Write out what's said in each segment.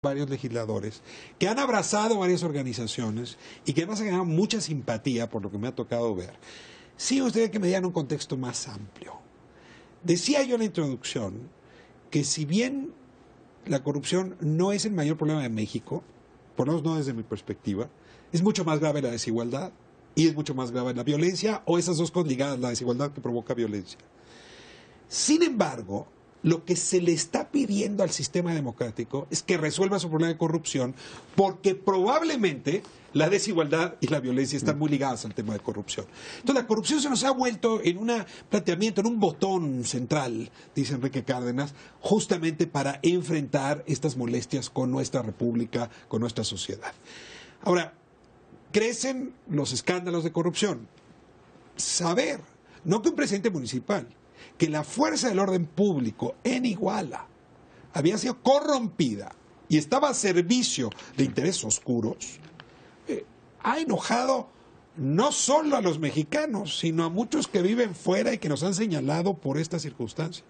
varios legisladores que han abrazado varias organizaciones y que además han ganado mucha simpatía por lo que me ha tocado ver. Sí, usted que me diera un contexto más amplio. Decía yo en la introducción que si bien la corrupción no es el mayor problema de México, por lo menos no desde mi perspectiva, es mucho más grave la desigualdad y es mucho más grave la violencia, o esas dos cosas ligadas, la desigualdad que provoca violencia. Sin embargo, lo que se le está pidiendo al sistema democrático es que resuelva su problema de corrupción, porque probablemente la desigualdad y la violencia están muy ligadas al tema de corrupción. Entonces la corrupción se nos ha vuelto en un planteamiento, en un botón central, dice Enrique Cárdenas, justamente para enfrentar estas molestias con nuestra república, con nuestra sociedad. Ahora, crecen los escándalos de corrupción. Saber, no que un presidente municipal, que la fuerza del orden público en Iguala había sido corrompida y estaba a servicio de intereses oscuros, ha enojado no solo a los mexicanos, sino a muchos que viven fuera y que nos han señalado por esta circunstancia.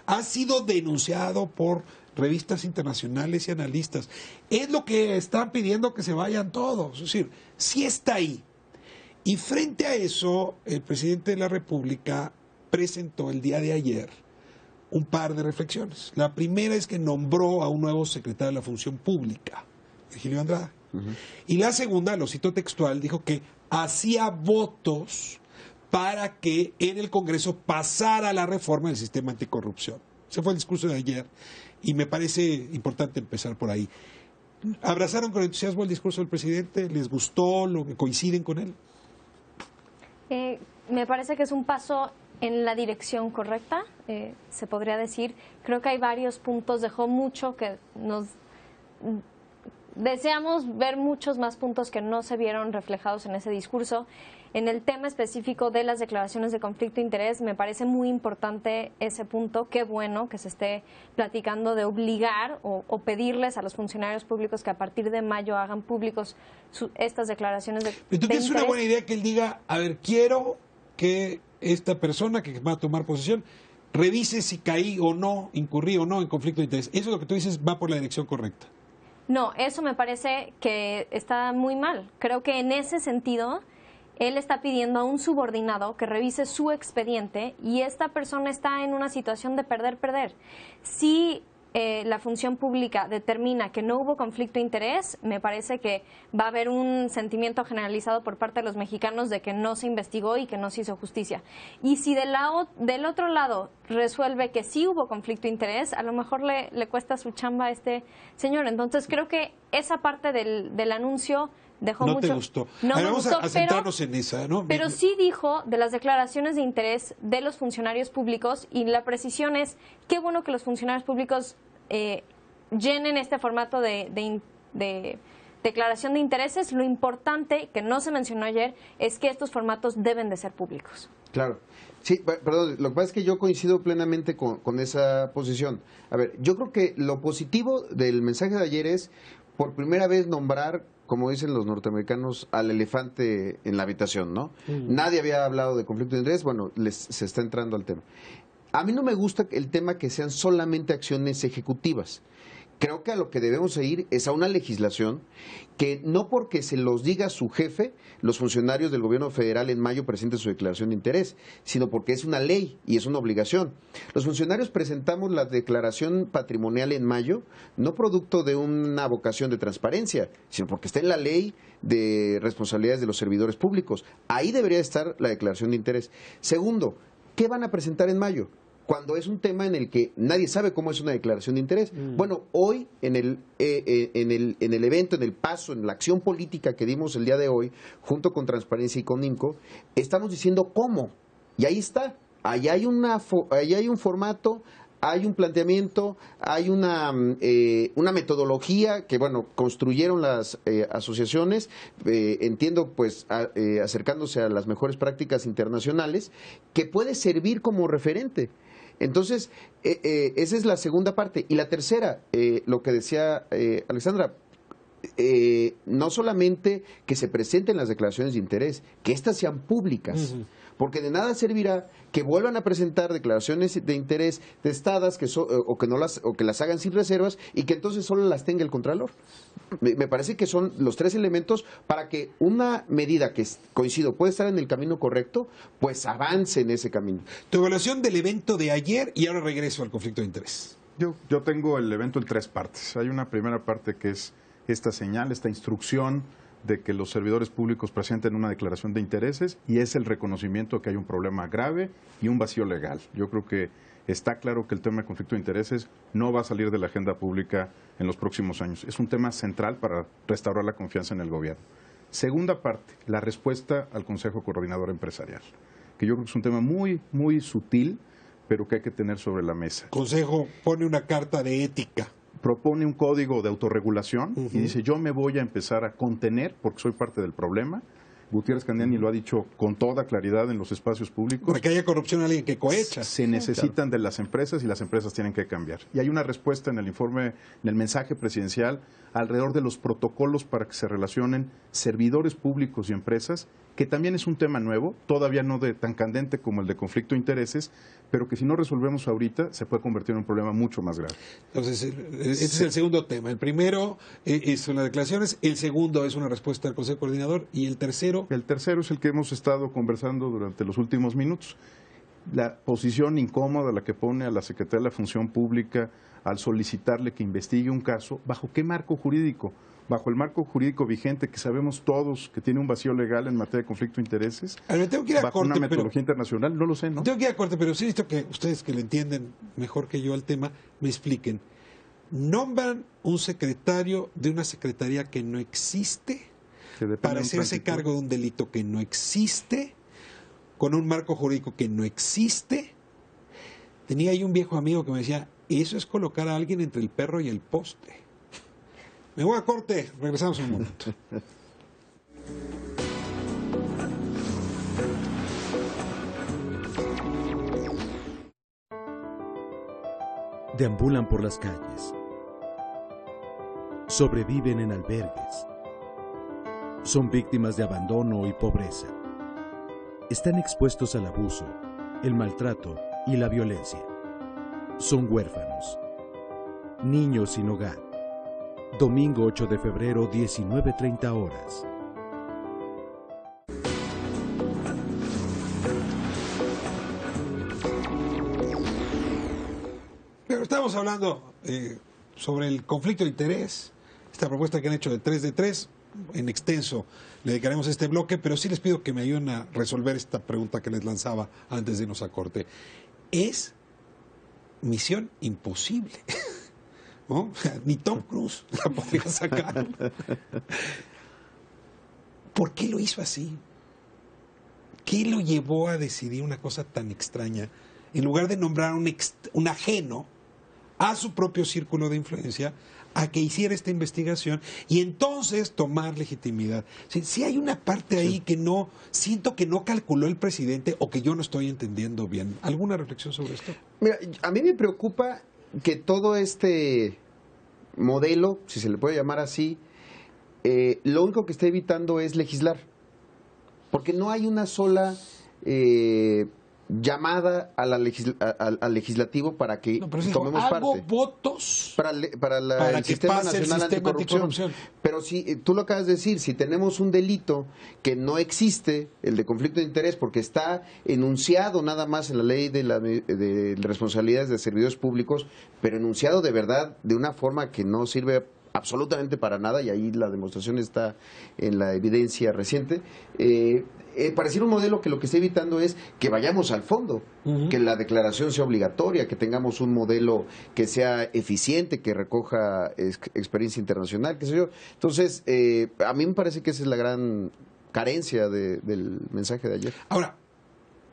Ha sido denunciado por revistas internacionales y analistas. Es lo que están pidiendo que se vayan todos. Es decir, sí está ahí. Y frente a eso, el presidente de la República presentó el día de ayer un par de reflexiones. La primera es que nombró a un nuevo secretario de la Función Pública, Virgilio Andrade. Y la segunda, lo cito textual, dijo que hacía votos para que en el Congreso pasara la reforma del sistema anticorrupción. Ese fue el discurso de ayer y me parece importante empezar por ahí. ¿Abrazaron con entusiasmo el discurso del presidente? ¿Les gustó? ¿Coinciden con él? Me parece que es un paso en la dirección correcta, se podría decir. Creo que hay varios puntos, dejó mucho que nos... Deseamos ver muchos más puntos que no se vieron reflejados en ese discurso. En el tema específico de las declaraciones de conflicto de interés, me parece muy importante ese punto. Qué bueno que se esté platicando de obligar o pedirles a los funcionarios públicos que a partir de mayo hagan públicos estas declaraciones de interés. ¿Tú crees que es una buena idea que él diga, a ver, quiero que esta persona que va a tomar posesión revise si caí o no, incurrí o no en conflicto de interés? Eso es lo que tú dices, va por la dirección correcta. No, eso me parece que está muy mal. Creo que en ese sentido, él está pidiendo a un subordinado que revise su expediente y esta persona está en una situación de perder. Si la función pública determina que no hubo conflicto de interés, me parece que va a haber un sentimiento generalizado por parte de los mexicanos de que no se investigó y que no se hizo justicia. Y si del otro lado resuelve que sí hubo conflicto de interés, a lo mejor le cuesta su chamba a este señor. Entonces creo que esa parte del anuncio dejó mucho. ¿No te gustó? No me vamos gustó, a centrarnos en esa, ¿no? Pero sí dijo de las declaraciones de interés de los funcionarios públicos, y la precisión es, qué bueno que los funcionarios públicos llenen este formato de declaración de intereses. Lo importante, que no se mencionó ayer, es que estos formatos deben de ser públicos. Claro. Sí, perdón, lo que pasa es que yo coincido plenamente con esa posición. A ver, yo creo que lo positivo del mensaje de ayer es, por primera vez, nombrar, como dicen los norteamericanos, al elefante en la habitación, ¿no? Nadie había hablado de conflicto de interés, bueno, se está entrando al tema. A mí no me gusta el tema que sean solamente acciones ejecutivas. Creo que a lo que debemos ir es a una legislación que no porque se los diga su jefe, los funcionarios del gobierno federal en mayo presenten su declaración de interés, sino porque es una ley y es una obligación. Los funcionarios presentamos la declaración patrimonial en mayo, no producto de una vocación de transparencia, sino porque está en la ley de responsabilidades de los servidores públicos. Ahí debería estar la declaración de interés. Segundo, ¿qué van a presentar en mayo? Cuando es un tema en el que nadie sabe cómo es una declaración de interés. Bueno, hoy en el evento, en el paso, en la acción política que dimos el día de hoy, junto con Transparencia y con INCO, estamos diciendo cómo. Y ahí está. Ahí hay un formato, hay un planteamiento, hay una metodología que, bueno, construyeron las asociaciones, entiendo, pues, acercándose a las mejores prácticas internacionales, que puede servir como referente. Entonces, esa es la segunda parte. Y la tercera, lo que decía Alexandra, no solamente que se presenten las declaraciones de interés, que éstas sean públicas. porque de nada servirá que vuelvan a presentar declaraciones de interés testadas o que las hagan sin reservas y que entonces solo las tenga el Contralor. Me parece que son los tres elementos para que una medida que, coincido, puede estar en el camino correcto, pues avance en ese camino. Tu evaluación del evento de ayer, y ahora regreso al conflicto de interés. Yo tengo el evento en tres partes. Hay una primera parte que es esta señal, esta instrucción de que los servidores públicos presenten una declaración de intereses, y es el reconocimiento que hay un problema grave y un vacío legal. Yo creo que está claro que el tema de conflicto de intereses no va a salir de la agenda pública en los próximos años. Es un tema central para restaurar la confianza en el gobierno. Segunda parte, la respuesta al Consejo Coordinador Empresarial, que yo creo que es un tema muy, muy sutil, pero que hay que tener sobre la mesa. El Consejo pone una carta de ética. Propone un código de autorregulación y dice, yo me voy a empezar a contener porque soy parte del problema. Gutiérrez Candiani lo ha dicho con toda claridad en los espacios públicos. Para que haya corrupción, alguien que cohecha. Se necesitan de las empresas y las empresas tienen que cambiar. Y hay una respuesta en el informe, en el mensaje presidencial, alrededor de los protocolos para que se relacionen servidores públicos y empresas, que también es un tema nuevo, todavía no tan candente como el de conflicto de intereses, pero que si no resolvemos ahorita se puede convertir en un problema mucho más grave. Entonces, este es el segundo tema. El primero son las declaraciones, el segundo es una respuesta del Consejo Coordinador, y el tercero... El tercero es el que hemos estado conversando durante los últimos minutos. La posición incómoda la que pone a la Secretaría de la Función Pública al solicitarle que investigue un caso, ¿bajo qué marco jurídico? Bajo el marco jurídico vigente que sabemos todos que tiene un vacío legal en materia de conflicto de intereses, tengo que ir a bajo corte, una metodología internacional, no lo sé, ¿no? Tengo que ir a corte, pero sí necesito que ustedes que le entienden mejor que yo al tema, me expliquen. ¿Nombran un secretario de una secretaría que no existe para hacerse cargo de un delito que no existe, con un marco jurídico que no existe? Tenía ahí un viejo amigo que me decía, eso es colocar a alguien entre el perro y el poste. Me voy a corte, regresamos en un momento. Deambulan por las calles. Sobreviven en albergues. Son víctimas de abandono y pobreza. Están expuestos al abuso, el maltrato y la violencia. Son huérfanos. Niños sin hogar. Domingo 8 de febrero, 19:30 horas. Pero estamos hablando sobre el conflicto de interés, esta propuesta que han hecho de 3 de 3, en extenso le dedicaremos este bloque, pero sí les pido que me ayuden a resolver esta pregunta que les lanzaba antes de irnos a corte. Es misión imposible. ¿No? Ni Tom Cruise la podía sacar. ¿Por qué lo hizo así? ¿Qué lo llevó a decidir una cosa tan extraña? En lugar de nombrar un ajeno a su propio círculo de influencia, a que hiciera esta investigación y entonces tomar legitimidad. Si hay una parte ahí que no, siento que no calculó el presidente o que yo no estoy entendiendo bien. ¿Alguna reflexión sobre esto? Mira, a mí me preocupa que todo este modelo, si se le puede llamar así, lo único que está evitando es legislar, porque no hay una sola llamada a al legislativo para que tomemos parte. Votos para el Sistema Nacional Anticorrupción. Pero si tú lo acabas de decir, si tenemos un delito que no existe, el de conflicto de interés, porque está enunciado nada más en la ley de responsabilidades de servidores públicos, pero enunciado de verdad de una forma que no sirve absolutamente para nada, y ahí la demostración está en la evidencia reciente, pareciera un modelo que lo que está evitando es que vayamos al fondo, que la declaración sea obligatoria, que tengamos un modelo que sea eficiente, que recoja experiencia internacional, qué sé yo. Entonces, a mí me parece que esa es la gran carencia del mensaje de ayer. Ahora,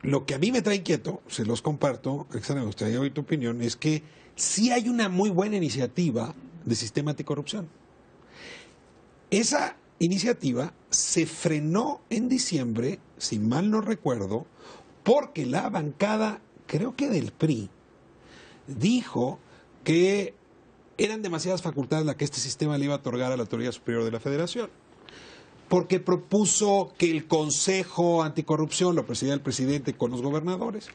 lo que a mí me trae inquieto, se los comparto, Alexandra, me gustaría oír tu opinión, es que sí hay una muy buena iniciativa de sistema anticorrupción. Esa iniciativa se frenó en diciembre, si mal no recuerdo, porque la bancada, creo que del PRI, dijo que eran demasiadas facultades las que este sistema le iba a otorgar a la Autoridad Superior de la Federación. porque propuso que el Consejo Anticorrupción lo presidiera el presidente con los gobernadores.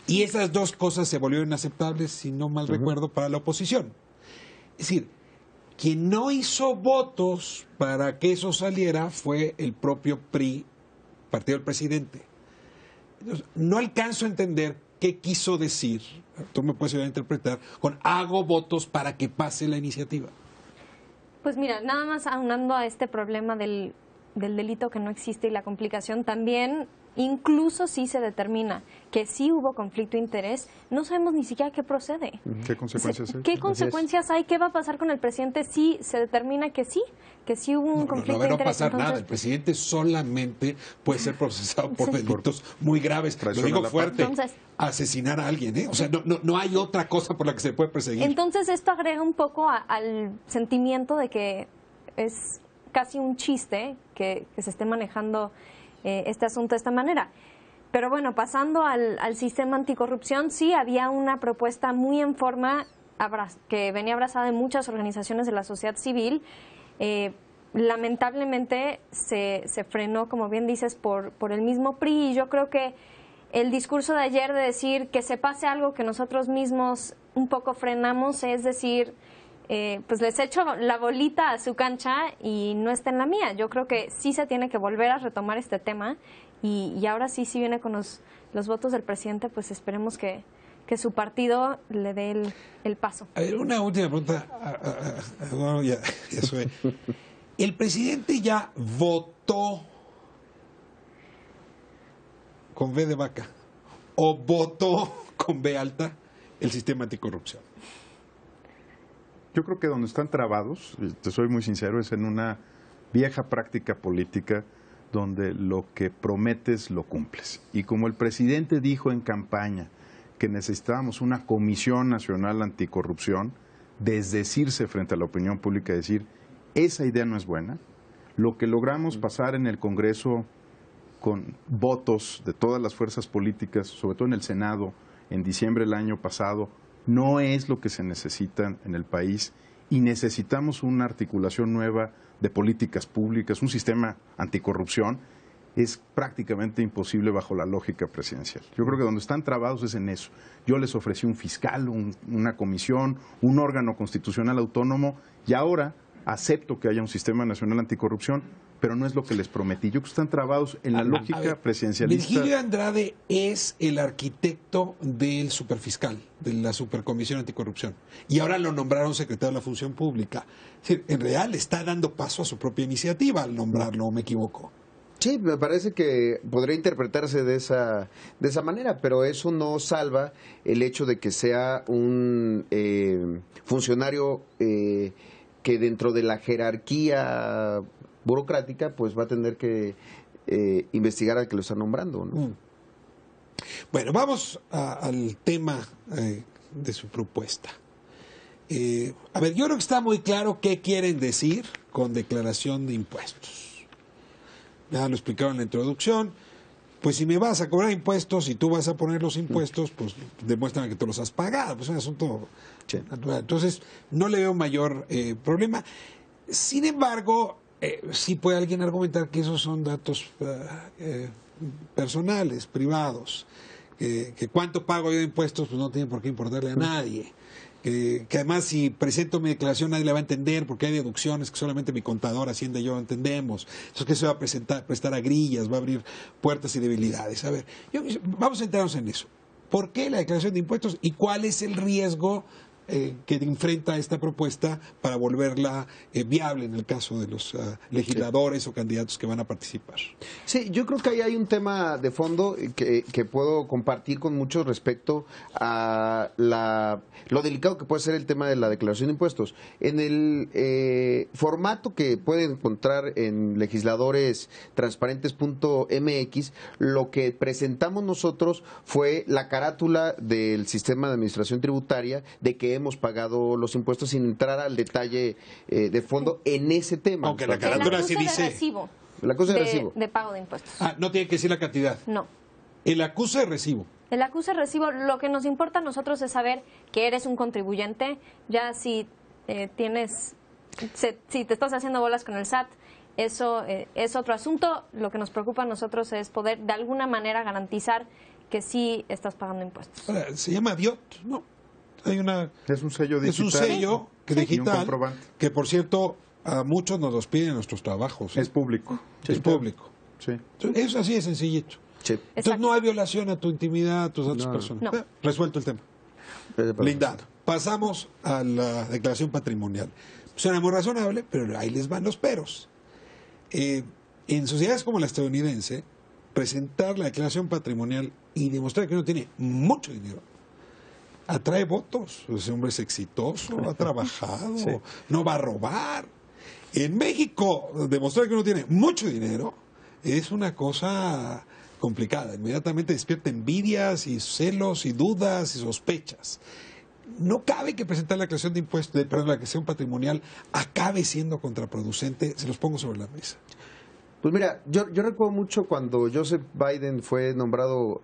Y esas dos cosas se volvieron inaceptables, si no mal recuerdo, para la oposición. Es decir, quien no hizo votos para que eso saliera fue el propio PRI, partido del presidente. Entonces, no alcanzo a entender qué quiso decir, tú me puedes ayudar a interpretar, con hago votos para que pase la iniciativa. Pues mira, nada más aunando a este problema del delito que no existe y la complicación, también incluso si se determina que sí hubo conflicto de interés, no sabemos ni siquiera qué procede. ¿Qué consecuencias hay? ¿Qué consecuencias hay? ¿Qué va a pasar con el presidente si se determina que sí hubo un conflicto de No va a interés? pasar Entonces, nada. El presidente solamente puede ser procesado por delitos muy graves. Lo Traición digo a la fuerte, Entonces, asesinar a alguien, ¿eh? O sea, no hay otra cosa por la que se puede perseguir. Entonces esto agrega un poco al sentimiento de que es casi un chiste que se esté manejando este asunto de esta manera. Pero bueno, pasando al sistema anticorrupción, sí había una propuesta muy en forma que venía abrazada de muchas organizaciones de la sociedad civil. Lamentablemente se frenó, como bien dices, por el mismo PRI, y yo creo que el discurso de ayer de decir que se pase algo que nosotros mismos un poco frenamos, es decir, pues les echo la bolita a su cancha y no está en la mía. Yo creo que sí se tiene que volver a retomar este tema y ahora sí viene con los votos del presidente, pues esperemos que su partido le dé el paso. A ver, una última pregunta. Bueno, ya soy. El presidente ya votó con V de vaca o votó con B alta el sistema anticorrupción. Yo creo que donde están trabados, y te soy muy sincero, es en una vieja práctica política donde lo que prometes lo cumples. Y como el presidente dijo en campaña que necesitábamos una Comisión Nacional Anticorrupción, desdecirse frente a la opinión pública y decir, esa idea no es buena, lo que logramos pasar en el Congreso con votos de todas las fuerzas políticas, sobre todo en el Senado, en diciembre del año pasado, no es lo que se necesita en el país y necesitamos una articulación nueva de políticas públicas, un sistema anticorrupción. Es prácticamente imposible bajo la lógica presidencial. Yo creo que donde están trabados es en eso. Yo les ofrecí un fiscal, una comisión, un órgano constitucional autónomo y ahora acepto que haya un sistema nacional anticorrupción, pero no es lo que les prometí. Yo creo que están trabados en la lógica presidencialista. Virgilio Andrade es el arquitecto del superfiscal, de la supercomisión anticorrupción, y ahora lo nombraron secretario de la Función Pública. Es decir, en realidad le está dando paso a su propia iniciativa al nombrarlo, ¿o me equivoco? Sí, me parece que podría interpretarse de esa manera, pero eso no salva el hecho de que sea un funcionario que dentro de la jerarquía burocrática pues va a tener que investigar al que lo está nombrando, ¿no? Bueno, vamos al tema de su propuesta. A ver, yo creo que está muy claro qué quieren decir con declaración de impuestos. Ya lo explicaron en la introducción. Pues si me vas a cobrar impuestos y tú vas a poner los impuestos, pues demuéstrame que tú los has pagado. Pues es un asunto natural. Entonces, no le veo mayor problema. Sin embargo, sí puede alguien argumentar que esos son datos personales, privados. Que cuánto pago yo de impuestos, pues no tiene por qué importarle a nadie. Que además si presento mi declaración nadie la va a entender porque hay deducciones que solamente mi contador, Hacienda y yo entendemos. Entonces que se va a prestar a grillas, va a abrir puertas y debilidades. A ver, vamos a centrarnos en eso. ¿Por qué la declaración de impuestos y cuál es el riesgo que enfrenta esta propuesta para volverla viable en el caso de los legisladores o candidatos que van a participar? Sí, yo creo que ahí hay un tema de fondo que puedo compartir con muchos respecto a lo delicado que puede ser el tema de la declaración de impuestos. En el formato que pueden encontrar en legisladorestransparentes.mx, lo que presentamos nosotros fue la carátula del sistema de administración tributaria de que hemos pagado los impuestos sin entrar al detalle de fondo en ese tema. Aunque la carátula sí dice... El acuse de recibo. De pago de impuestos. No tiene que decir la cantidad. No. El acuse de recibo. El acuse de recibo, lo que nos importa a nosotros es saber que eres un contribuyente, ya si si te estás haciendo bolas con el SAT eso es otro asunto. Lo que nos preocupa a nosotros es poder de alguna manera garantizar que sí estás pagando impuestos. Ahora, se llama DIOT, ¿no? Hay una... Es un sello digital. Es un sello y un digital comprobante. que, por cierto, a muchos nos los piden en nuestros trabajos. Es público. Es público. Sí. Entonces, es así de sencillito. Sí. Entonces Exacto. no hay violación a tu intimidad, a tus datos No. personales. No. Resuelto el tema. Blindado. Pasamos a la declaración patrimonial. Suena muy razonable, pero ahí les van los peros. En sociedades como la estadounidense, presentar la declaración patrimonial y demostrar que uno tiene mucho dinero atrae votos. Ese hombre es exitoso, ha trabajado, Sí. no va a robar. En México, demostrar que uno tiene mucho dinero es una cosa complicada. Inmediatamente despierta envidias y celos y dudas y sospechas. No cabe que presentar la declaración de impuestos, perdón, la declaración patrimonial acabe siendo contraproducente. Se los pongo sobre la mesa. Pues mira, yo recuerdo mucho cuando Joseph Biden fue nombrado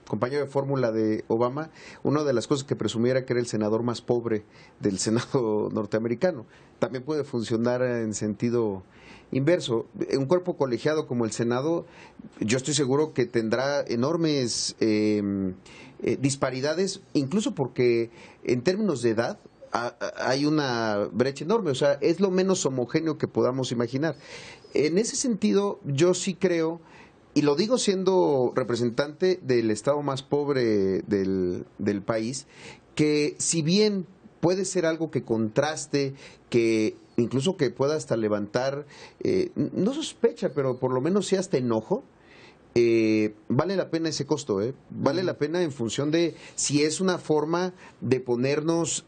compañero de fórmula de Obama, una de las cosas que presumía era que era el senador más pobre del Senado norteamericano. También puede funcionar en sentido inverso. Un cuerpo colegiado como el Senado, yo estoy seguro que tendrá enormes disparidades, incluso porque en términos de edad hay una brecha enorme, o sea, es lo menos homogéneo que podamos imaginar. En ese sentido, yo sí creo, y lo digo siendo representante del estado más pobre del país, que si bien puede ser algo que contraste, que incluso que pueda hasta levantar, no sospecha, pero por lo menos sí hasta enojo, vale la pena ese costo, vale la pena en función de si es una forma de ponernos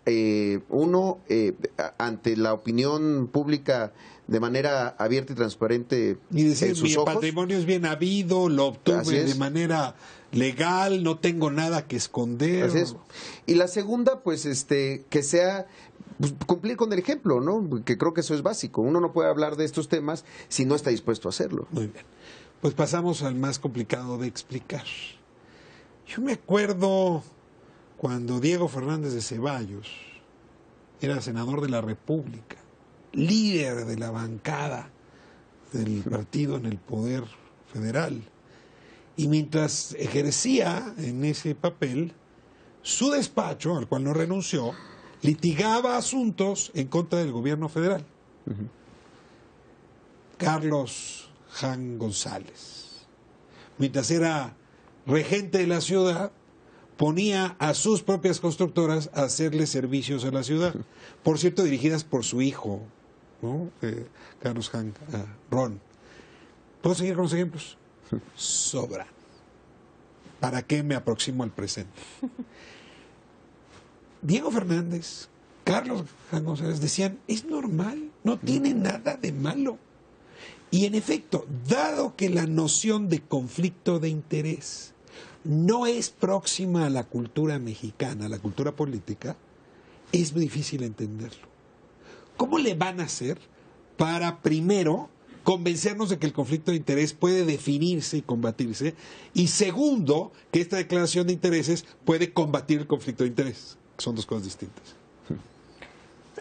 ante la opinión pública de manera abierta y transparente Y decir, en sus mi ojos. patrimonio es bien habido, lo Así obtuve es. de manera legal, no tengo nada que esconder. Así es. Y la segunda, pues, que sea pues, cumplir con el ejemplo, ¿no? Que creo que eso es básico. Uno no puede hablar de estos temas si no está dispuesto a hacerlo. Muy bien. Pues pasamos al más complicado de explicar. Yo me acuerdo cuando Diego Fernández de Ceballos era senador de la República, líder de la bancada del partido en el poder federal. Y mientras ejercía en ese papel, su despacho, al cual no renunció, litigaba asuntos en contra del gobierno federal. Carlos Jan González, mientras era regente de la ciudad, ponía a sus propias constructoras a hacerle servicios a la ciudad. Por cierto, dirigidas por su hijo, ¿no? Carlos Jan Ron. ¿Puedo seguir con los ejemplos? Sobra. ¿Para qué me aproximo al presente? Diego Fernández, Carlos Jan González decían, es normal, no tiene nada de malo. Y en efecto, dado que la noción de conflicto de interés no es próxima a la cultura mexicana, a la cultura política, es muy difícil entenderlo. ¿Cómo le van a hacer para, primero, convencernos de que el conflicto de interés puede definirse y combatirse? Y segundo, que esta declaración de intereses puede combatir el conflicto de interés. Son dos cosas distintas.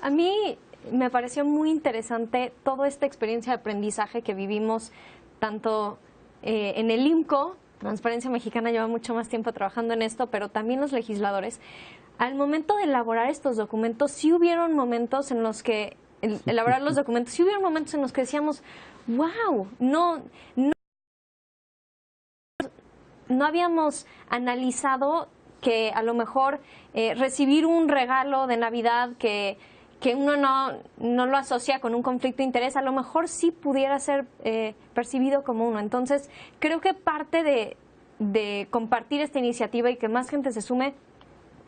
A mí me pareció muy interesante toda esta experiencia de aprendizaje que vivimos tanto en el IMCO, Transparencia Mexicana lleva mucho más tiempo trabajando en esto, pero también los legisladores. Al momento de elaborar estos documentos, sí hubieron momentos en los que, elaborar los documentos, sí hubieron momentos en los que decíamos, wow, no habíamos analizado que a lo mejor recibir un regalo de Navidad que uno no lo asocia con un conflicto de interés, a lo mejor sí pudiera ser percibido como uno. Entonces, creo que parte de compartir esta iniciativa y que más gente se sume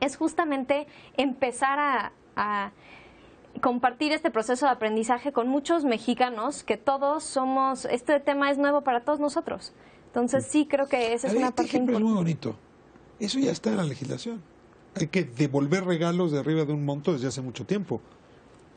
es justamente empezar a compartir este proceso de aprendizaje con muchos mexicanos, que todos somos, este tema es nuevo para todos nosotros. Entonces, sí creo que esa es una parte ejemplo es importante. muy bonito. Eso ya está en la legislación. Hay que devolver regalos de arriba de un monto desde hace mucho tiempo.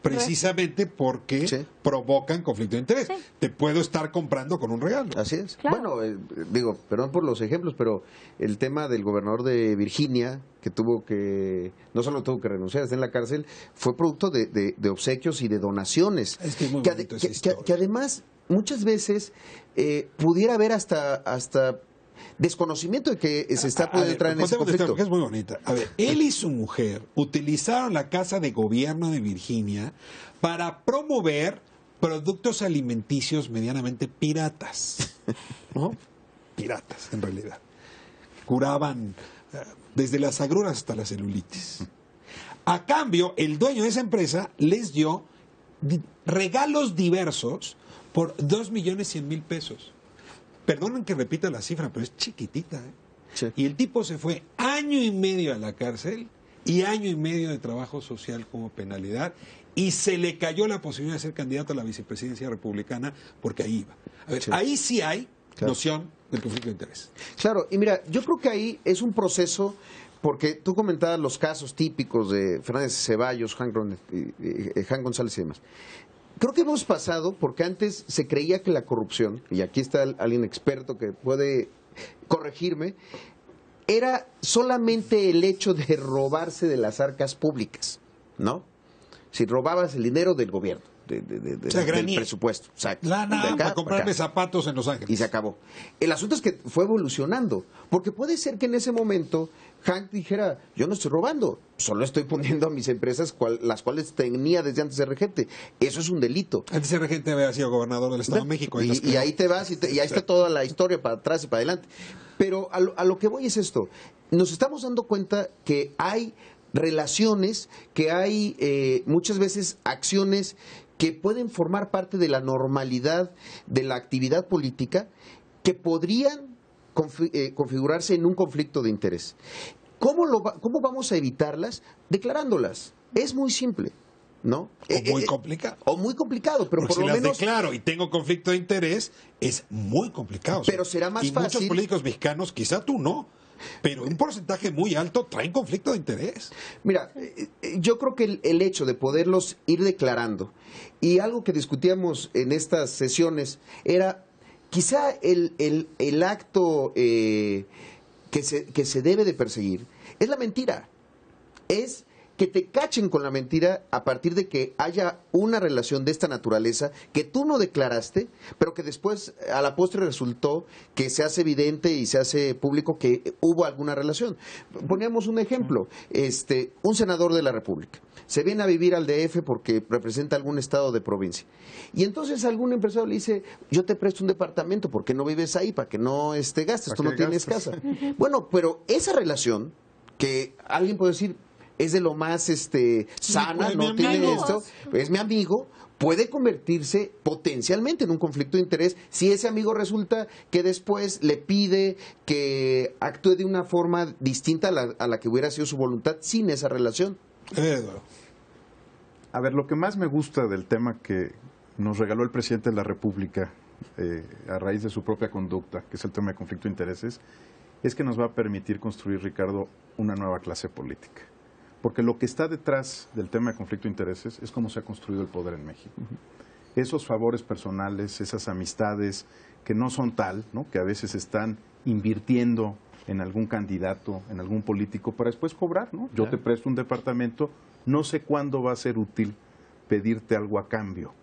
precisamente porque Sí. provocan conflicto de interés. Sí. Te puedo estar comprando con un regalo. Así es. Claro. Bueno, digo, perdón por los ejemplos, pero el tema del gobernador de Virginia, que no solo tuvo que renunciar, está en la cárcel, fue producto de obsequios y de donaciones. Es que es muy Que bonito esa historia. que además, muchas veces pudiera haber hasta desconocimiento de que se está pudiendo entrar en ese contemos esta conflicto. porque es muy bonita. A ver, él y su mujer utilizaron la Casa de Gobierno de Virginia para promover productos alimenticios medianamente piratas. ¿No? Piratas, en realidad. Curaban desde las agruras hasta la celulitis. A cambio, el dueño de esa empresa les dio regalos diversos por 2.100.000 pesos. Perdonen que repita la cifra, pero es chiquitita. Sí. Y el tipo se fue año y medio a la cárcel y año y medio de trabajo social como penalidad, y se le cayó la posibilidad de ser candidato a la vicepresidencia republicana porque ahí iba. A ver, Sí. ahí sí hay Claro. noción del conflicto de interés. Claro, y mira, yo creo que ahí es un proceso, porque tú comentabas los casos típicos de Fernández Ceballos, Hank González y demás. Creo que hemos pasado, porque antes se creía que la corrupción, y aquí está alguien experto que puede corregirme, era solamente el hecho de robarse de las arcas públicas, ¿no? Si robabas el dinero del gobierno, O sea, del granía. presupuesto. Exacto. Lana De acá para comprarme acá. zapatos en Los Ángeles. Y se acabó. El asunto es que fue evolucionando, porque puede ser que en ese momento Hank dijera, yo no estoy robando, solo estoy poniendo a mis empresas las cuales tenía desde antes de regente. Eso es un delito. Antes el regente había sido gobernador del Estado de México. Y ahí te vas y ahí está toda la historia para atrás y para adelante. Pero a lo que voy es esto. Nos estamos dando cuenta que hay relaciones, que hay muchas veces acciones que pueden formar parte de la normalidad de la actividad política, que podrían configurarse en un conflicto de interés. ¿Cómo vamos a evitarlas? Declarándolas. Es muy simple, ¿no? O muy complicado. O muy complicado, pero Porque por si lo las menos... declaro y tengo conflicto de interés, es muy complicado. Pero será más y muchos fácil- políticos mexicanos, quizá tú no, pero un porcentaje muy alto traen conflicto de interés. Mira, yo creo que el hecho de poderlos ir declarando, y algo que discutíamos en estas sesiones, era quizá el acto que se debe de perseguir, es la mentira. Es que te cachen con la mentira a partir de que haya una relación de esta naturaleza que tú no declaraste, pero que después a la postre resultó que se hace evidente y se hace público que hubo alguna relación. Poníamos un ejemplo, un senador de la República se viene a vivir al DF porque representa algún estado de provincia. Y entonces algún empresario le dice, yo te presto un departamento, ¿por qué no vives ahí? Para que no gastes, tú no tienes casa. Bueno, pero esa relación que alguien puede decir es de lo más sana, pues, no mi tiene amigo. esto, es mi amigo, puede convertirse potencialmente en un conflicto de interés si ese amigo resulta que después le pide que actúe de una forma distinta a la que hubiera sido su voluntad sin esa relación. Eduardo. A ver, lo que más me gusta del tema que nos regaló el presidente de la República a raíz de su propia conducta, que es el tema de conflicto de intereses, es que nos va a permitir construir, Ricardo, una nueva clase política. Porque lo que está detrás del tema de conflicto de intereses es cómo se ha construido el poder en México. Esos favores personales, esas amistades que no son tal, ¿no? Que a veces están invirtiendo en algún candidato, en algún político para después cobrar, ¿no? Yo te presto un departamento, no sé cuándo va a ser útil pedirte algo a cambio.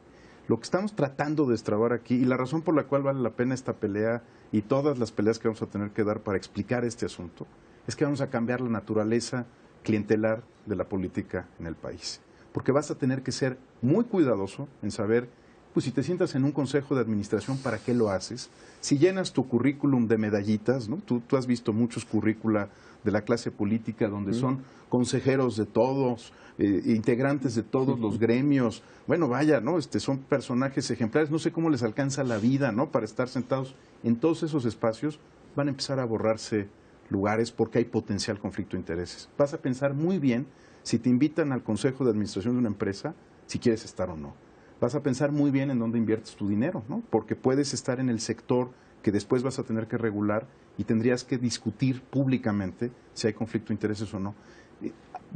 Lo que estamos tratando de destrabar aquí, y la razón por la cual vale la pena esta pelea y todas las peleas que vamos a tener que dar para explicar este asunto, es que vamos a cambiar la naturaleza clientelar de la política en el país. Porque vas a tener que ser muy cuidadoso en saber, pues si te sientas en un consejo de administración, ¿para qué lo haces? Si llenas tu currículum de medallitas, ¿no? Tú has visto muchos currícula de la clase política donde son consejeros de todos, integrantes de todos los gremios. Bueno, vaya, ¿no? Son personajes ejemplares. No sé cómo les alcanza la vida, ¿no? Para estar sentados en todos esos espacios. Van a empezar a borrarse lugares porque hay potencial conflicto de intereses. Vas a pensar muy bien si te invitan al consejo de administración de una empresa, si quieres estar o no. Vas a pensar muy bien en dónde inviertes tu dinero, ¿no? Porque puedes estar en el sector que después vas a tener que regular y tendrías que discutir públicamente si hay conflicto de intereses o no.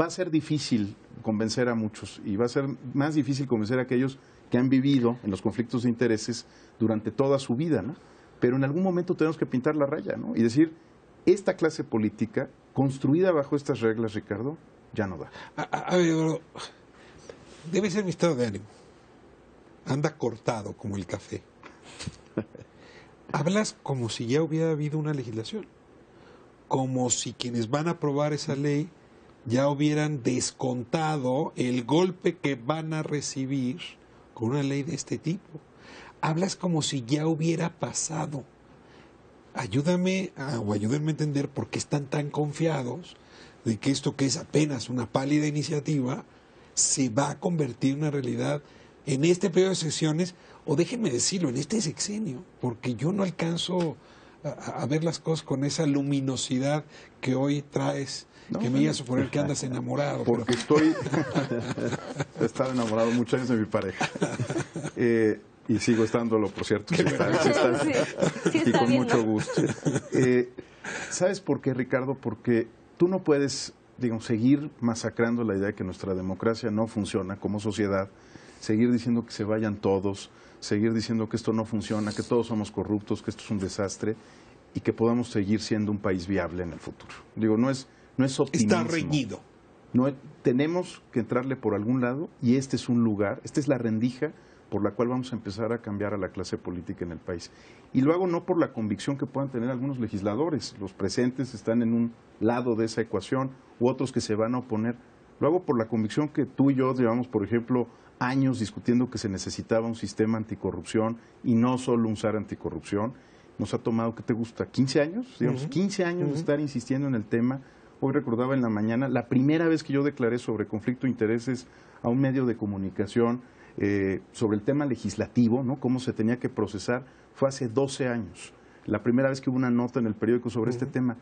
va a ser difícil convencer a muchos y va a ser más difícil convencer a aquellos que han vivido en los conflictos de intereses durante toda su vida, ¿no? Pero en algún momento tenemos que pintar la raya, ¿no? Y decir, esta clase política, construida bajo estas reglas, Ricardo, ya no da. A ver, Eduardo, debe ser mi estado de ánimo. Anda cortado como el café. Hablas como si ya hubiera habido una legislación. Como si quienes van a aprobar esa ley ya hubieran descontado el golpe que van a recibir con una ley de este tipo. Hablas como si ya hubiera pasado. Ayúdame a entender por qué están tan confiados de que esto, que es apenas una pálida iniciativa, se va a convertir en una realidad en este periodo de sesiones, o déjenme decirlo, en este sexenio, porque yo no alcanzo a ver las cosas con esa luminosidad que hoy traes, que me iba a suponer que andas enamorado. Porque he estado enamorado muchos años de mi pareja. Y sigo estándolo, por cierto. Sí, y con bien, mucho ¿no? gusto. ¿Sabes por qué, Ricardo? Porque tú no puedes, digamos, seguir masacrando la idea de que nuestra democracia no funciona como sociedad, seguir diciendo que se vayan todos, seguir diciendo que esto no funciona, que todos somos corruptos, que esto es un desastre y que podamos seguir siendo un país viable en el futuro. Digo, no es optimismo. Está reñido. No, tenemos que entrarle por algún lado y este es un lugar, esta es la rendija por la cual vamos a empezar a cambiar a la clase política en el país. Y lo hago no por la convicción que puedan tener algunos legisladores, los presentes están en un lado de esa ecuación, u otros que se van a oponer. Lo hago por la convicción que tú y yo llevamos, por ejemplo, años discutiendo que se necesitaba un sistema anticorrupción y no solo un SAR anticorrupción. Nos ha tomado, ¿qué te gusta? ¿15 años? Digamos, 15 años de estar insistiendo en el tema. Hoy recordaba en la mañana, la primera vez que yo declaré sobre conflicto de intereses a un medio de comunicación, sobre el tema legislativo, ¿no? Cómo se tenía que procesar, fue hace 12 años. La primera vez que hubo una nota en el periódico sobre este tema.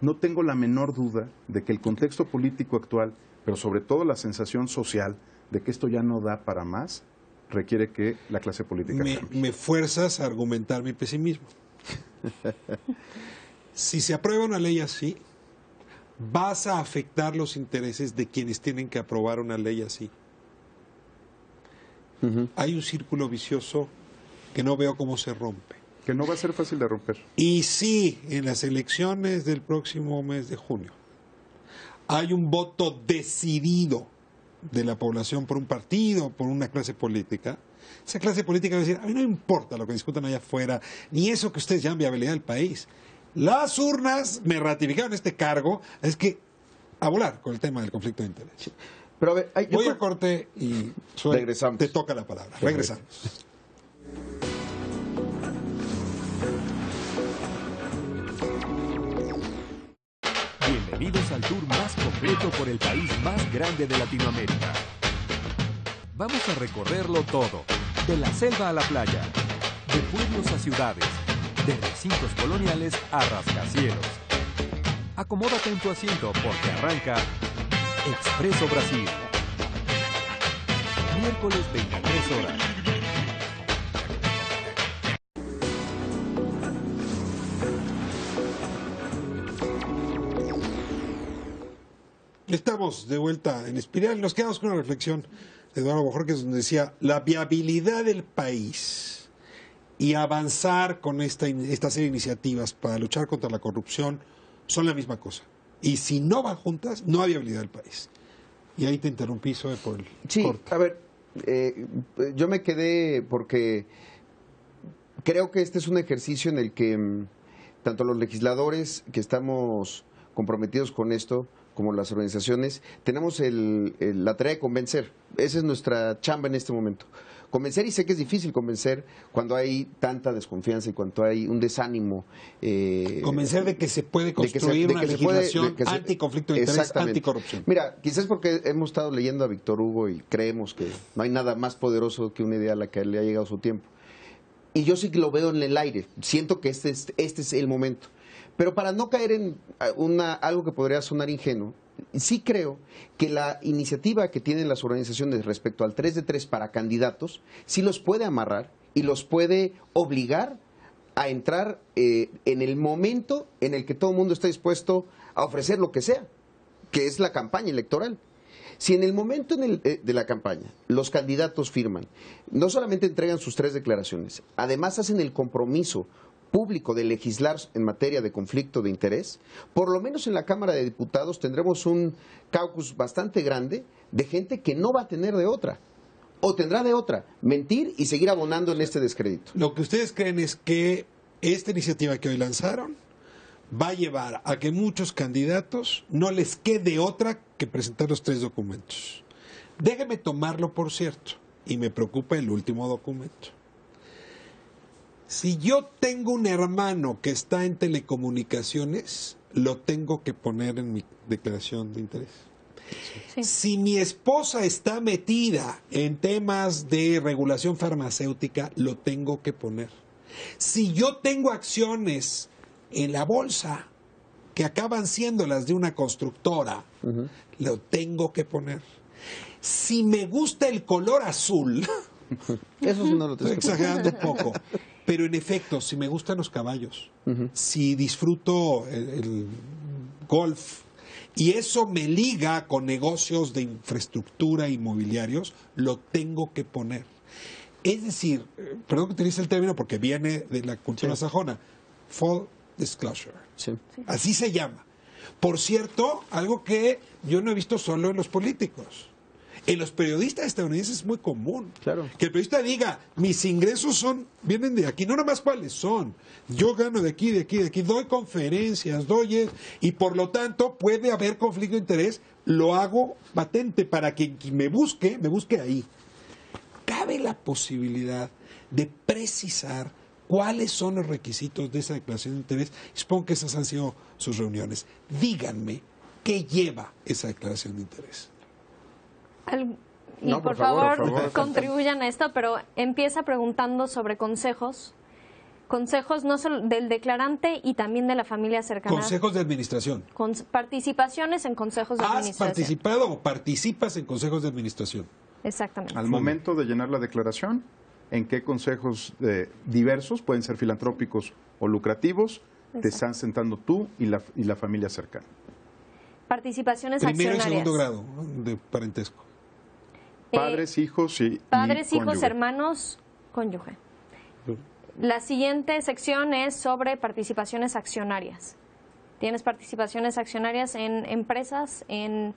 No tengo la menor duda de que el contexto político actual, pero sobre todo la sensación social de que esto ya no da para más, requiere que la clase política cambie. Me fuerzas a argumentar mi pesimismo. Si se aprueba una ley así, vas a afectar los intereses de quienes tienen que aprobar una ley así. Hay un círculo vicioso que no veo cómo se rompe. Que no va a ser fácil de romper. Y si en las elecciones del próximo mes de junio hay un voto decidido de la población por un partido, por una clase política, esa clase política va a decir, a mí no me importa lo que discutan allá afuera, ni eso que ustedes llaman viabilidad del país. Las urnas me ratificaron este cargo, es que a volar con el tema del conflicto de interés. Pero a ver, voy a corte y regresamos. Te toca la palabra. Regresamos. Bienvenidos al tour más completo por el país más grande de Latinoamérica. Vamos a recorrerlo todo, de la selva a la playa, de pueblos a ciudades, de recintos coloniales a rascacielos. Acomódate en tu asiento porque arranca Expreso Brasil. Miércoles 23 horas. Estamos de vuelta en Espiral. Nos quedamos con una reflexión de Eduardo Bojorquez donde decía la viabilidad del país y avanzar con esta serie de iniciativas para luchar contra la corrupción son la misma cosa. Y si no van juntas, no hay viabilidad del país. Y ahí te interrumpí, Zoe, por el corte. A ver, yo me quedé porque creo que este es un ejercicio en el que tanto los legisladores que estamos comprometidos con esto, como las organizaciones, tenemos la tarea de convencer. Esa es nuestra chamba en este momento. Convencer, y sé que es difícil convencer cuando hay tanta desconfianza y cuando hay un desánimo. Convencer de que se puede construir una legislación anticonflicto de interés, anticorrupción. Mira, quizás porque hemos estado leyendo a Víctor Hugo y creemos que no hay nada más poderoso que una idea a la que le ha llegado su tiempo. Y yo sí que lo veo en el aire. Siento que este es el momento. Pero para no caer en algo que podría sonar ingenuo, sí creo que la iniciativa que tienen las organizaciones respecto al 3 de 3 para candidatos, sí los puede amarrar y los puede obligar a entrar en el momento en el que todo el mundo está dispuesto a ofrecer lo que sea. que es la campaña electoral. Si en el momento de la campaña los candidatos firman, no solamente entregan sus 3 declaraciones, además hacen el compromiso público de legislar en materia de conflicto de interés, por lo menos en la Cámara de Diputados tendremos un caucus bastante grande de gente que no va a tener de otra, o tendrá de otra, mentir y seguir abonando en este descrédito. Lo que ustedes creen es que esta iniciativa que hoy lanzaron va a llevar a que muchos candidatos no les quede otra que presentar los 3 documentos. Déjeme tomarlo por cierto, y me preocupa el último documento. Si yo tengo un hermano que está en telecomunicaciones, lo tengo que poner en mi declaración de interés. Sí. Si mi esposa está metida en temas de regulación farmacéutica, lo tengo que poner. Si yo tengo acciones en la bolsa que acaban siendo las de una constructora, lo tengo que poner. Si me gusta el color azul, Eso sí no lo tengo. estoy exagerando un poco, pero en efecto, si me gustan los caballos, si disfruto el golf, y eso me liga con negocios de infraestructura inmobiliarios, lo tengo que poner. Es decir, perdón que utilice el término porque viene de la cultura sajona, full disclosure. Sí. Así se llama. Por cierto, algo que yo no he visto solo en los políticos. En los periodistas estadounidenses es muy común. Claro. Que el periodista diga, mis ingresos vienen de aquí, no nada más cuáles son. Yo gano de aquí, de aquí, de aquí, doy conferencias, y por lo tanto puede haber conflicto de interés, lo hago patente para que quien me busque ahí. Cabe la posibilidad de precisar cuáles son los requisitos de esa declaración de interés. Supongo que esas han sido sus reuniones. Díganme qué lleva esa declaración de interés. Y No, por por favor, favor, contribuyan a esto, pero empieza preguntando sobre consejos no solo del declarante y también de la familia cercana. Consejos de administración. Participaciones en consejos de ¿Has administración. participado o participas en consejos de administración? Exactamente. Al momento de llenar la declaración, ¿en qué consejos diversos, pueden ser filantrópicos o lucrativos, te están sentando tú y la familia cercana? Participaciones Primero y accionarias. segundo grado, ¿no?, de parentesco. Padres, hijos y Padres, hijos, cónyuge. hermanos, cónyuge. La siguiente sección es sobre participaciones accionarias. Tienes participaciones accionarias en empresas, en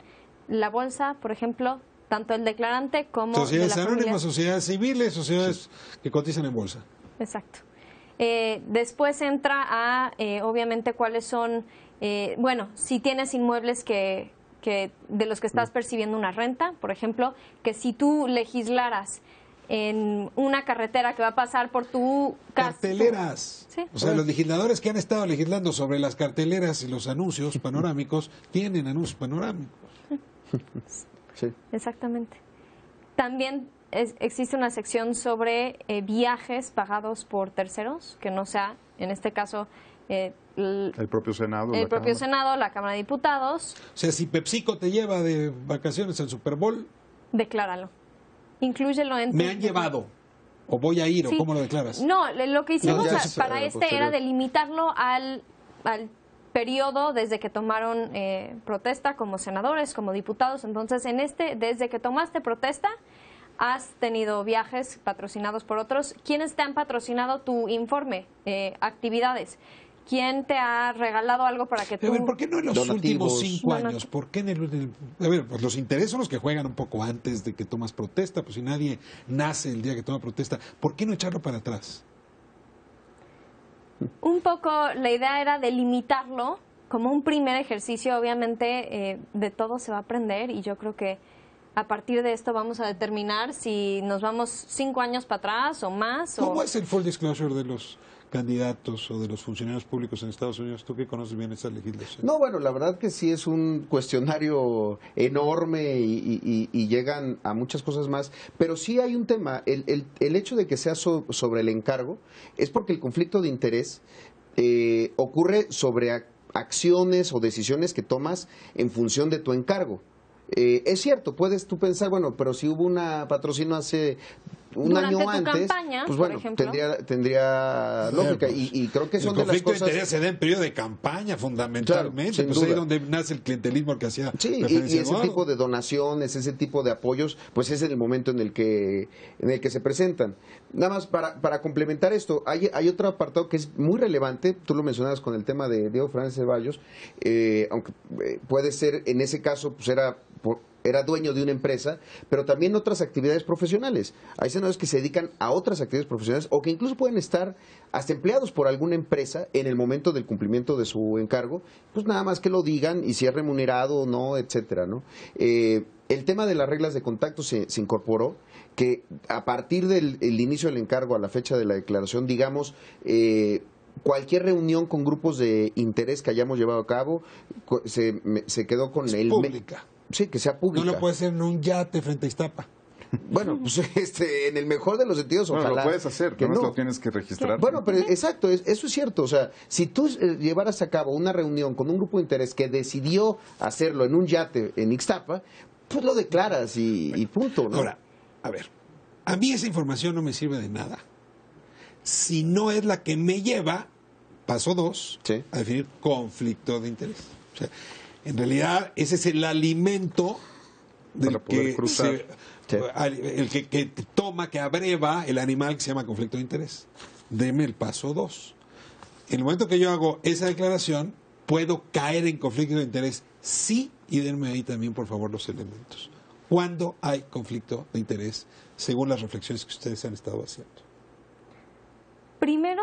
la bolsa, por ejemplo, tanto el declarante como Sociedades de la familia. anónimas, sociedades civiles, sociedades que cotizan en bolsa. Exacto. Después entra a, obviamente, cuáles son, si tienes inmuebles que de los que estás percibiendo una renta, por ejemplo, que si tú legislaras en una carretera que va a pasar por tu casa. Carteleras. Sí. O sea, los legisladores que han estado legislando sobre las carteleras y los anuncios panorámicos tienen anuncios panorámicos. Sí. Exactamente. También existe una sección sobre viajes pagados por terceros, que no sea, en este caso, El propio Senado. el la propio Cámara. Senado, la Cámara de Diputados. O sea, si PepsiCo te lleva de vacaciones al Super Bowl, Decláralo. Inclúyelo en tu... me han llevado, o voy a ir, Sí. o cómo lo declaras. No, lo que hicimos No, ya para es, este posterior. era delimitarlo al periodo desde que tomaron protesta como senadores, como diputados. Entonces, desde que tomaste protesta, has tenido viajes patrocinados por otros. ¿Quiénes te han patrocinado tu informe? Actividades. ¿Quién te ha regalado algo para que Pero, tú... ¿por qué no en los Donativos. últimos 5 No, no. años? ¿Por qué a ver, pues los intereses son los que juegan un poco antes de que tomas protesta, pues si nadie nace el día que toma protesta, ¿por qué no echarlo para atrás? Un poco la idea era delimitarlo como un primer ejercicio. Obviamente de todo se va a aprender y yo creo que a partir de esto vamos a determinar si nos vamos 5 años para atrás o más. ¿Cómo o... es el full disclosure de los candidatos o de los funcionarios públicos en Estados Unidos? Tú que conoces bien esa legislación. No, bueno, la verdad que sí es un cuestionario enorme y llegan a muchas cosas más, pero sí hay un tema, el hecho de que sea sobre el encargo es porque el conflicto de interés ocurre sobre acciones o decisiones que tomas en función de tu encargo. Es cierto, puedes tú pensar, bueno, pero si hubo una patrocinio hace un Durante año tu antes, campaña, pues por bueno, ejemplo. tendría lógica. Y creo que son de El las conflicto de cosas... interés se da en periodo de campaña, fundamentalmente. Claro, sin pues ahí duda. donde nace el clientelismo al que hacía Sí, referencia y ese Eduardo. tipo de donaciones, ese tipo de apoyos, pues es el momento en el que se presentan. Nada más para complementar esto, hay otro apartado que es muy relevante, tú lo mencionabas con el tema de Diego Fernández Ceballos, aunque puede ser, en ese caso, pues era dueño de una empresa, pero también otras actividades profesionales. Hay senadores que se dedican a otras actividades profesionales o que incluso pueden estar hasta empleados por alguna empresa en el momento del cumplimiento de su encargo, pues nada más que lo digan y si es remunerado o no, etcétera, ¿no? El tema de las reglas de contacto se incorporó, que a partir del inicio del encargo a la fecha de la declaración, digamos, cualquier reunión con grupos de interés que hayamos llevado a cabo se quedó con Es pública. Sí, que sea pública. No lo puede hacer en un yate frente a Iztapa. Bueno, pues en el mejor de los sentidos, Bueno, ojalá. lo puedes hacer, que no no. lo tienes que registrar. Bueno, pero exacto, eso es cierto. O sea, si tú llevaras a cabo una reunión con un grupo de interés que decidió hacerlo en un yate en Ixtapa, pues lo declaras y punto, ¿no? Ahora, a ver, a mí esa información no me sirve de nada. Si no es la que me lleva, paso 2, Sí. a definir conflicto de interés. O sea, en realidad ese es el alimento del Para poder que cruzar. Sí. el que toma, que abreva el animal que se llama conflicto de interés. Deme el paso 2. En el momento que yo hago esa declaración, puedo caer en conflicto de interés, sí, y denme ahí también, por favor, los elementos. ¿Cuándo hay conflicto de interés, según las reflexiones que ustedes han estado haciendo? Primero,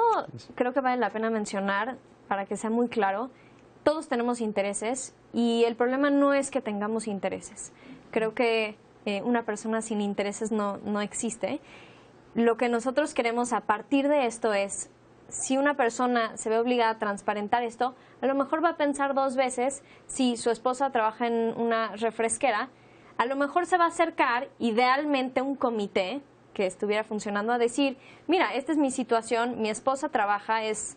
creo que vale la pena mencionar, para que sea muy claro, todos tenemos intereses y el problema no es que tengamos intereses. Creo que una persona sin intereses no existe. Lo que nosotros queremos a partir de esto es, si una persona se ve obligada a transparentar esto, a lo mejor va a pensar 2 veces si su esposa trabaja en una refresquera, a lo mejor se va a acercar idealmente a un comité que estuviera funcionando a decir, mira, esta es mi situación, mi esposa trabaja, es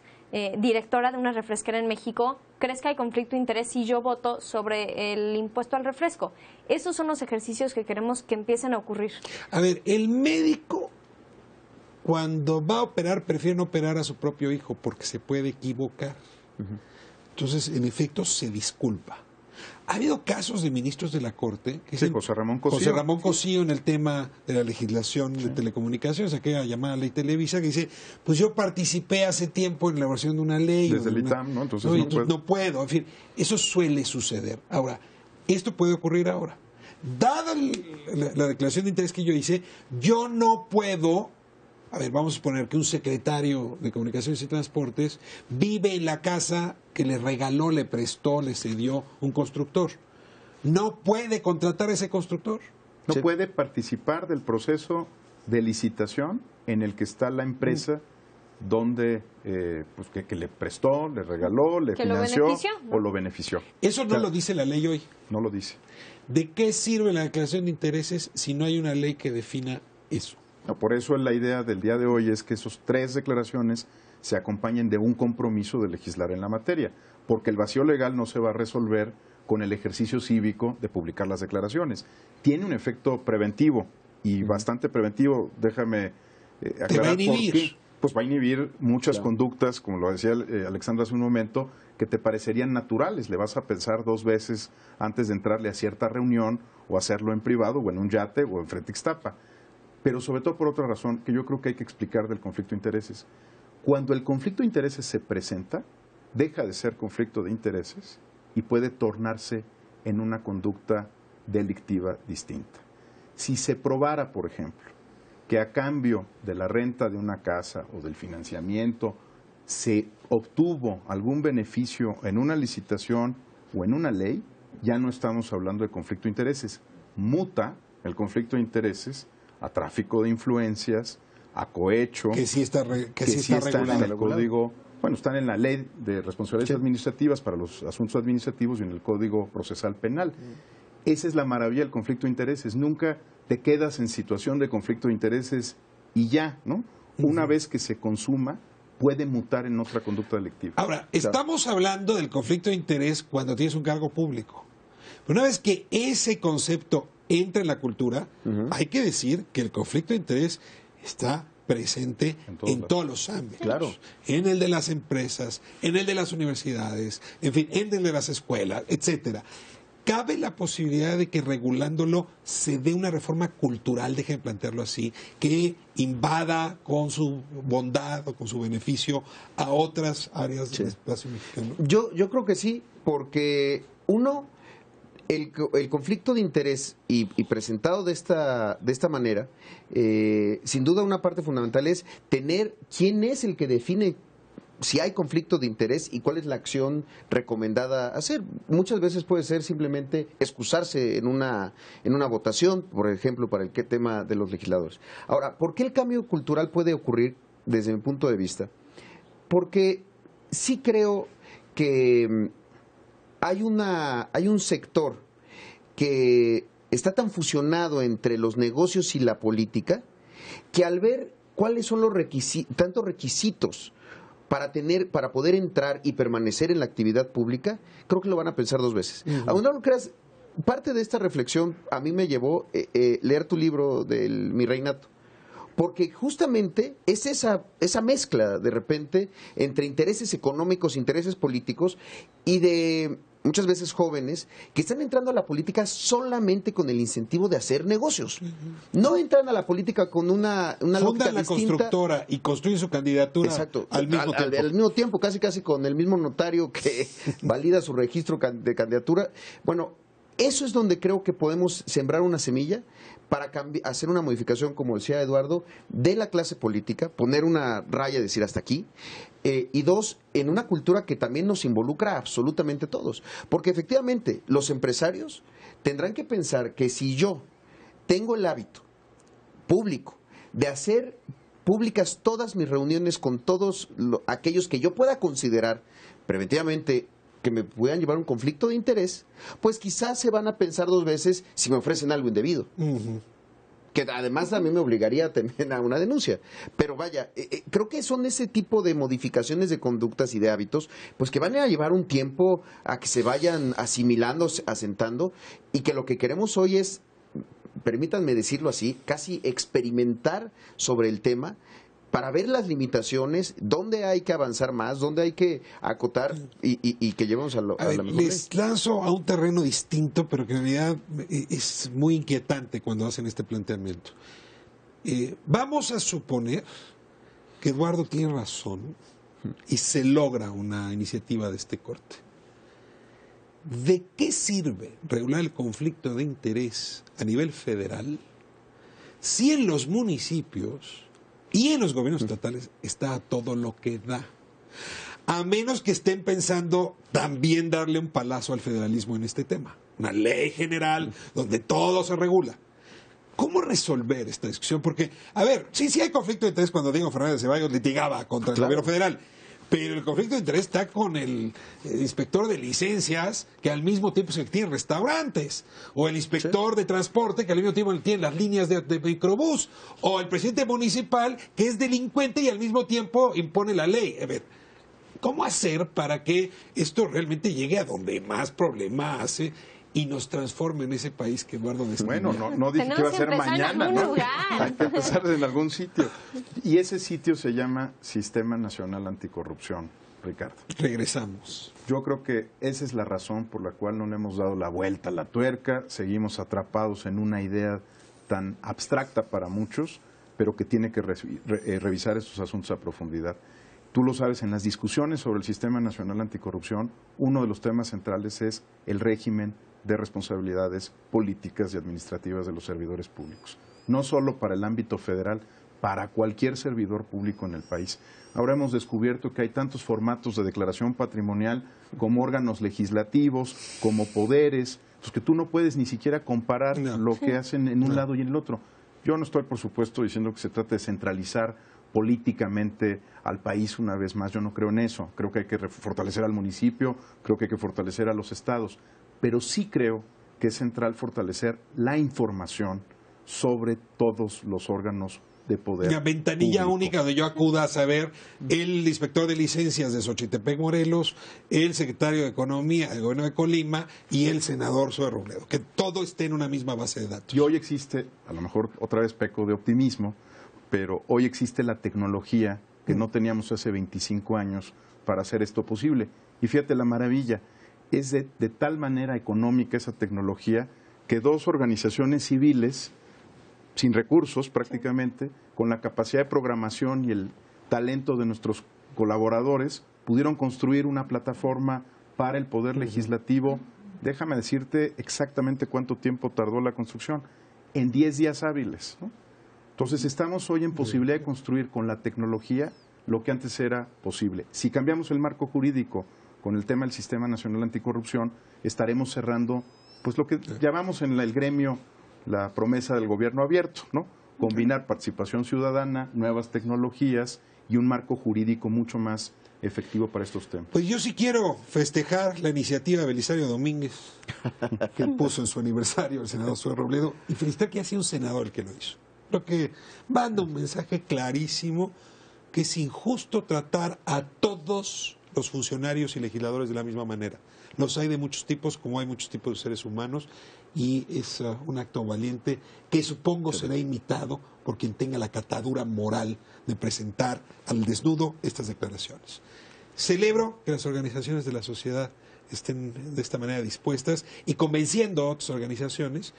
directora de una refresquera en México, ¿crees que hay conflicto de interés si yo voto sobre el impuesto al refresco? Esos son los ejercicios que queremos que empiecen a ocurrir. A ver, el médico, cuando va a operar, prefiere no operar a su propio hijo porque se puede equivocar. Entonces, en efecto, se disculpa. Ha habido casos de ministros de la Corte que Sí, dicen- José Ramón Cosío. José Ramón Cosío en el tema de la legislación de telecomunicaciones, aquella llamada ley Televisa, que dice, pues yo participé hace tiempo en la elaboración de una ley. Desde o de el una- ITAM, ¿no? Entonces y no puede. no puedo. En fin, eso suele suceder. Ahora, esto puede ocurrir ahora. Dada la declaración de interés que yo hice, yo no puedo... A ver, vamos a suponer que un secretario de Comunicaciones y Transportes vive en la casa que le regaló, le prestó, le cedió un constructor. No puede contratar a ese constructor. No Sí. puede participar del proceso de licitación en el que está la empresa donde pues que le prestó, le regaló, le Que lo financió benefició, ¿no? o lo benefició. Eso no Claro. lo dice la ley hoy. No lo dice. ¿De qué sirve la declaración de intereses si no hay una ley que defina eso? No, por eso la idea del día de hoy es que esos 3 declaraciones se acompañen de un compromiso de legislar en la materia, porque el vacío legal no se va a resolver con el ejercicio cívico de publicar las declaraciones. Tiene un efecto preventivo y bastante preventivo, déjame aclarar Te va a por inhibir. qué. Pues va a inhibir muchas Claro. conductas, como lo decía Alexandra hace un momento, que te parecerían naturales. Le vas a pensar 2 veces antes de entrarle a cierta reunión o hacerlo en privado o en un yate o en frente a Ixtapa. Pero sobre todo por otra razón que yo creo que hay que explicar del conflicto de intereses. Cuando el conflicto de intereses se presenta, deja de ser conflicto de intereses y puede tornarse en una conducta delictiva distinta. Si se probara, por ejemplo, que a cambio de la renta de una casa o del financiamiento se obtuvo algún beneficio en una licitación o en una ley, ya no estamos hablando de conflicto de intereses. Muta el conflicto de intereses a tráfico de influencias, a cohecho, Que sí está, que sí está están en regulado. el código, bueno, están en la ley de responsabilidades administrativas para los asuntos administrativos y en el Código Procesal Penal. Esa es la maravilla del conflicto de intereses. Nunca te quedas en situación de conflicto de intereses y ya, ¿no? Una vez que se consuma, puede mutar en otra conducta delictiva. Ahora, estamos hablando del conflicto de interés cuando tienes un cargo público. Pero una vez que ese concepto entra en la cultura, hay que decir que el conflicto de interés está presente en todos los ámbitos. Claro. En el de las empresas, en el de las universidades, en fin, en el de las escuelas, etcétera. ¿Cabe la posibilidad de que regulándolo se dé una reforma cultural, dejen de plantearlo así, que invada con su bondad o con su beneficio a otras áreas del espacio mexicano? Yo creo que sí, porque uno, el conflicto de interés y presentado de esta manera, sin duda una parte fundamental es tener quién es el que define si hay conflicto de interés y cuál es la acción recomendada hacer. Muchas veces puede ser simplemente excusarse en una votación, por ejemplo, para el tema de los legisladores. Ahora, ¿por qué el cambio cultural puede ocurrir desde mi punto de vista? Porque sí creo que hay un sector que está tan fusionado entre los negocios y la política que al ver cuáles son los tantos requisitos para poder entrar y permanecer en la actividad pública, creo que lo van a pensar dos veces. Aún no lo creas, parte de esta reflexión a mí me llevó leer tu libro del Mi Reinato. Porque justamente es esa mezcla de repente entre intereses económicos, intereses políticos y de muchas veces jóvenes que están entrando a la política solamente con el incentivo de hacer negocios. No entran a la política con una lógica la distinta. Constructora y construyen su candidatura al mismo tiempo. Al mismo tiempo, casi con el mismo notario que valida su registro de candidatura. Bueno, eso es donde creo que podemos sembrar una semilla para hacer una modificación, como decía Eduardo, de la clase política, poner una raya y decir hasta aquí, y dos, en una cultura que también nos involucra a absolutamente todos. Porque efectivamente, los empresarios tendrán que pensar que si yo tengo el hábito público de hacer públicas todas mis reuniones con todos aquellos que yo pueda considerar preventivamente que me puedan llevar un conflicto de interés, pues quizás se van a pensar dos veces si me ofrecen algo indebido. Que además también me obligaría también a una denuncia. Pero vaya, creo que son ese tipo de modificaciones de conductas y de hábitos, pues que van a llevar un tiempo a que se vayan asimilando, asentando, y que lo que queremos hoy es, permítanme decirlo así, casi experimentar sobre el tema, para ver las limitaciones, dónde hay que avanzar más, dónde hay que acotar y que llevemos a la mejor les lanzo a un terreno distinto, pero que en realidad es muy inquietante cuando hacen este planteamiento. Vamos a suponer que Eduardo tiene razón y se logra una iniciativa de este corte. ¿De qué sirve regular el conflicto de interés a nivel federal si en los municipios y en los gobiernos estatales está todo lo que da? A menos que estén pensando también darle un palazo al federalismo en este tema. Una ley general donde todo se regula. ¿Cómo resolver esta discusión? Porque, a ver, sí hay conflicto de interés cuando Diego Fernández de Ceballos litigaba contra el gobierno federal. Pero el conflicto de interés está con el inspector de licencias, que al mismo tiempo es el que tiene restaurantes, o el inspector de transporte, que al mismo tiempo tiene las líneas de microbús, o el presidente municipal, que es delincuente y al mismo tiempo impone la ley. A ver, ¿cómo hacer para que esto realmente llegue a donde más problema hace y nos transforme en ese país que Eduardo describió? Bueno, no dije que iba a ser mañana, ¿no? Hay que empezar en algún sitio. Y ese sitio se llama Sistema Nacional Anticorrupción, Ricardo. Regresamos. Yo creo que esa es la razón por la cual no le hemos dado la vuelta a la tuerca, seguimos atrapados en una idea tan abstracta para muchos, pero que tiene que revisar estos asuntos a profundidad. Tú lo sabes, en las discusiones sobre el Sistema Nacional Anticorrupción, uno de los temas centrales es el régimen de responsabilidades políticas y administrativas de los servidores públicos. No solo para el ámbito federal, para cualquier servidor público en el país. Ahora hemos descubierto que hay tantos formatos de declaración patrimonial como órganos legislativos, como poderes, pues que tú no puedes ni siquiera comparar lo que hacen en un lado y en el otro. Yo no estoy, por supuesto, diciendo que se trate de centralizar políticamente al país una vez más. Yo no creo en eso. Creo que hay que fortalecer al municipio, creo que hay que fortalecer a los estados. Pero sí creo que es central fortalecer la información sobre todos los órganos de poder. Una ventanilla público. única donde yo acuda a saber el inspector de licencias de Xochitepec, Morelos, el secretario de Economía del gobierno de Colima y el senador Zoe Robledo. Que todo esté en una misma base de datos. Y hoy existe, a lo mejor otra vez peco de optimismo, pero hoy existe la tecnología que no teníamos hace 25 años para hacer esto posible. Y fíjate la maravilla, es de tal manera económica esa tecnología que dos organizaciones civiles, sin recursos prácticamente, con la capacidad de programación y el talento de nuestros colaboradores, pudieron construir una plataforma para el Poder Legislativo. Déjame decirte exactamente cuánto tiempo tardó la construcción, en 10 días hábiles, ¿no? Entonces estamos hoy en posibilidad de construir con la tecnología lo que antes era posible. Si cambiamos el marco jurídico con el tema del Sistema Nacional Anticorrupción, estaremos cerrando pues lo que llamamos en el gremio la promesa del gobierno abierto, ¿no? Combinar participación ciudadana, nuevas tecnologías y un marco jurídico mucho más efectivo para estos temas. Pues yo sí quiero festejar la iniciativa de Belisario Domínguez, que él puso en su aniversario, el senador Zoe Robledo, y felicitar que ha sido un senador el que lo hizo. Creo que manda un mensaje clarísimo que es injusto tratar a todos los funcionarios y legisladores de la misma manera. Los hay de muchos tipos, como hay muchos tipos de seres humanos, y es un acto valiente que supongo será imitado por quien tenga la catadura moral de presentar al desnudo estas declaraciones. Celebro que las organizaciones de la sociedad estén de esta manera dispuestas y convenciendo a otras organizaciones,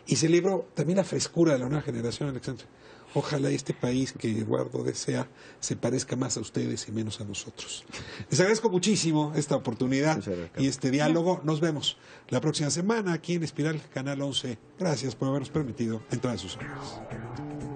y celebro también la frescura de la nueva generación, Alexandra. Ojalá este país que Eduardo desea se parezca más a ustedes y menos a nosotros. Les agradezco muchísimo esta oportunidad y este diálogo. Nos vemos la próxima semana aquí en Espiral, Canal 11. Gracias por habernos permitido entrar en sus hogares.